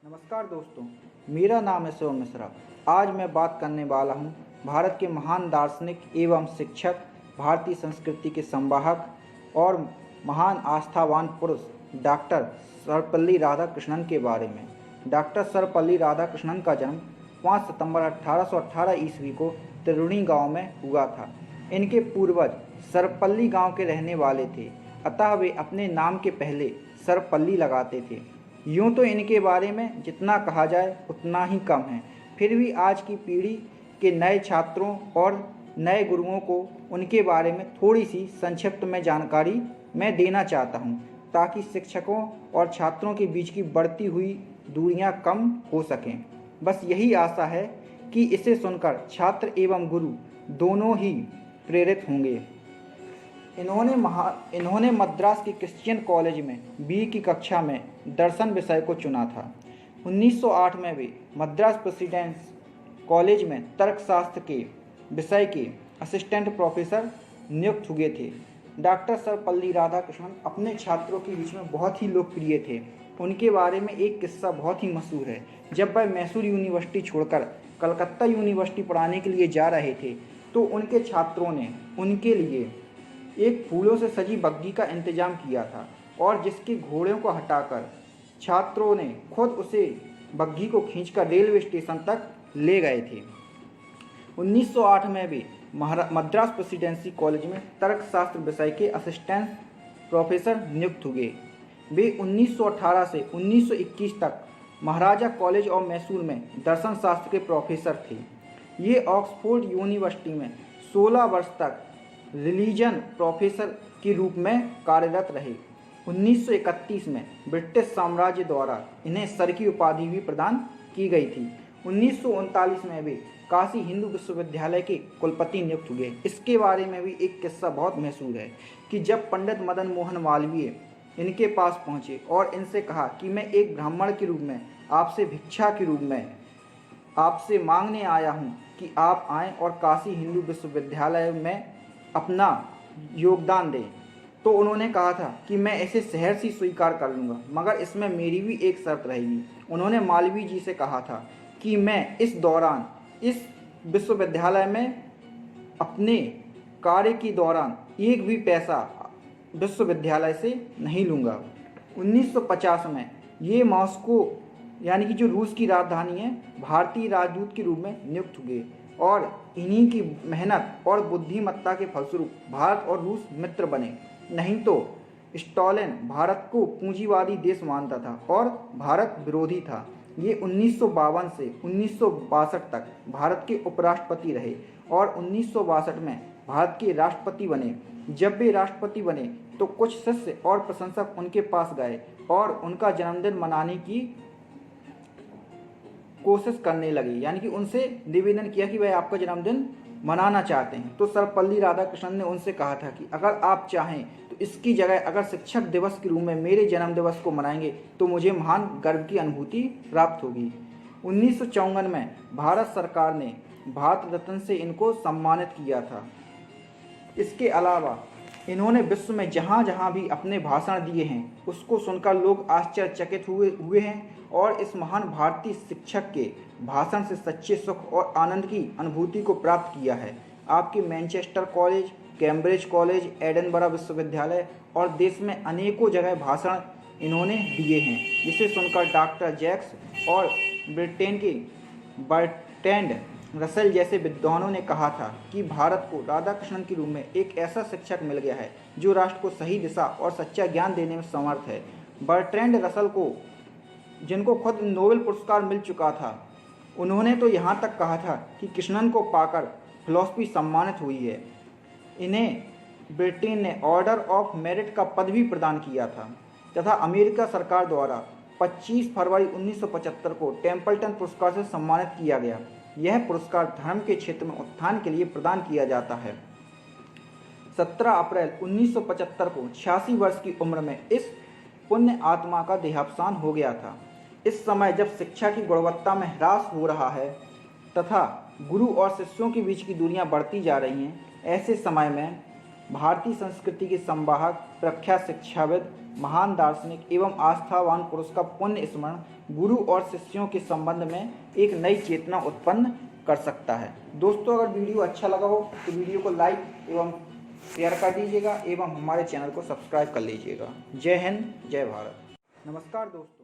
नमस्कार दोस्तों, मेरा नाम है शिवम मिश्रा। आज मैं बात करने वाला हूँ भारत के महान दार्शनिक एवं शिक्षक, भारतीय संस्कृति के संवाहक और महान आस्थावान पुरुष डॉक्टर सर्वपल्ली राधाकृष्णन के बारे में। डॉक्टर सर्वपल्ली राधाकृष्णन का जन्म 5 सितंबर 1818 ईस्वी को त्रिवेणी गांव में हुआ था। इनके पूर्वज सर्वपल्ली गांव के रहने वाले थे, अतः वे अपने नाम के पहले सर्वपल्ली लगाते थे। यूँ तो इनके बारे में जितना कहा जाए उतना ही कम है, फिर भी आज की पीढ़ी के नए छात्रों और नए गुरुओं को उनके बारे में थोड़ी सी संक्षिप्त में जानकारी मैं देना चाहता हूँ, ताकि शिक्षकों और छात्रों के बीच की बढ़ती हुई दूरियां कम हो सकें। बस यही आशा है कि इसे सुनकर छात्र एवं गुरु दोनों ही प्रेरित होंगे। इन्होंने मद्रास के क्रिश्चियन कॉलेज में बी की कक्षा में दर्शन विषय को चुना था। 1908 में वे मद्रास प्रेसिडेंस कॉलेज में तर्कशास्त्र के विषय के असिस्टेंट प्रोफेसर नियुक्त हुए थे। डॉक्टर सर्वपल्ली राधाकृष्णन अपने छात्रों के बीच में बहुत ही लोकप्रिय थे। उनके बारे में एक किस्सा बहुत ही मशहूर है। जब वह मैसूर यूनिवर्सिटी छोड़कर कलकत्ता यूनिवर्सिटी पढ़ाने के लिए जा रहे थे, तो उनके छात्रों ने उनके लिए एक फूलों से सजी बग्घी का इंतजाम किया था और जिसके घोड़ों को हटाकर छात्रों ने खुद उसे बग्घी को खींचकर रेलवे स्टेशन तक ले गए थे। 1908 में वे मद्रास प्रेसिडेंसी कॉलेज में तर्कशास्त्र विषय के असिस्टेंट प्रोफेसर नियुक्त हुए। वे 1918 से 1921 तक महाराजा कॉलेज ऑफ मैसूर में दर्शन शास्त्र के प्रोफेसर थे। ये ऑक्सफोर्ड यूनिवर्सिटी में 16 वर्ष तक रिलीजन प्रोफेसर के रूप में कार्यरत रहे। 1931 में ब्रिटिश साम्राज्य द्वारा इन्हें सर की उपाधि भी प्रदान की गई थी। 1939 में वे काशी हिंदू विश्वविद्यालय के कुलपति नियुक्त हुए। इसके बारे में भी एक किस्सा बहुत मशहूर है कि जब पंडित मदन मोहन मालवीय इनके पास पहुँचे और इनसे कहा कि मैं एक ब्राह्मण के रूप में आपसे भिक्षा के रूप में आपसे मांगने आया हूँ कि आप आएँ और काशी हिंदू विश्वविद्यालय में अपना योगदान दें, तो उन्होंने कहा था कि मैं इसे सहर्ष ही स्वीकार कर लूँगा, मगर इसमें मेरी भी एक शर्त रहेगी। उन्होंने मालवीय जी से कहा था कि मैं इस दौरान इस विश्वविद्यालय में अपने कार्य के दौरान एक भी पैसा विश्वविद्यालय से नहीं लूँगा। 1950 में ये मॉस्को यानी कि जो रूस की राजधानी है, भारतीय राजदूत के रूप में नियुक्त हुए और इन्हीं की मेहनत और बुद्धिमत्ता के फलस्वरूप भारत और रूस मित्र बने। नहीं तो स्टालिन भारत को पूंजीवादी देश मानता था और भारत विरोधी था। ये 1952 से 1962 तक भारत के उपराष्ट्रपति रहे और 1962 में भारत के राष्ट्रपति बने। जब वे राष्ट्रपति बने तो कुछ शिष्य और प्रशंसक उनके पास गए और उनका जन्मदिन मनाने की कोशिश करने लगे, यानी कि उनसे निवेदन किया कि वह आपका जन्मदिन मनाना चाहते हैं। तो सर्वपल्ली राधाकृष्णन ने उनसे कहा था कि अगर आप चाहें तो इसकी जगह अगर शिक्षक दिवस के रूप में मेरे जन्म दिवस को मनाएंगे तो मुझे महान गर्व की अनुभूति प्राप्त होगी। 1954 में भारत सरकार ने भारत रत्न से इनको सम्मानित किया था। इसके अलावा इन्होंने विश्व में जहाँ जहाँ भी अपने भाषण दिए हैं उसको सुनकर लोग आश्चर्यचकित हुए हैं और इस महान भारतीय शिक्षक के भाषण से सच्चे सुख और आनंद की अनुभूति को प्राप्त किया है। आपके Manchester college, Cambridge college, Edinburgh विश्वविद्यालय और देश में अनेकों जगह भाषण इन्होंने दिए हैं, जिसे सुनकर डॉक्टर जैक्स और ब्रिटेन के बर्ट्रैंड रसल जैसे विद्वानों ने कहा था कि भारत को राधाकृष्णन के रूप में एक ऐसा शिक्षक मिल गया है जो राष्ट्र को सही दिशा और सच्चा ज्ञान देने में समर्थ है। बर्ट्रैंड रसल को, जिनको खुद नोबेल पुरस्कार मिल चुका था, उन्होंने तो यहाँ तक कहा था कि कृष्णन को पाकर फिलॉसफी सम्मानित हुई है। इन्हें ब्रिटेन ने ऑर्डर ऑफ मेरिट का पद भी प्रदान किया था तथा अमेरिका सरकार द्वारा 25 फरवरी 1975 को टेम्पल्टन पुरस्कार से सम्मानित किया गया। यह पुरस्कार धर्म के क्षेत्र में उत्थान के लिए प्रदान किया जाता है। 17 अप्रैल 1975 को 86 वर्ष की उम्र में इस पुण्य आत्मा का देहावसान हो गया था। इस समय जब शिक्षा की गुणवत्ता में ह्रास हो रहा है तथा गुरु और शिष्यों के बीच की दूरियां बढ़ती जा रही हैं, ऐसे समय में भारतीय संस्कृति के संवाहक, प्रख्यात शिक्षाविद, महान दार्शनिक एवं आस्थावान पुरुष का पुण्य स्मरण गुरु और शिष्यों के संबंध में एक नई चेतना उत्पन्न कर सकता है। दोस्तों, अगर वीडियो अच्छा लगा हो तो वीडियो को लाइक एवं शेयर कर दीजिएगा एवं हमारे चैनल को सब्सक्राइब कर लीजिएगा। जय हिंद, जय भारत। नमस्कार दोस्तों।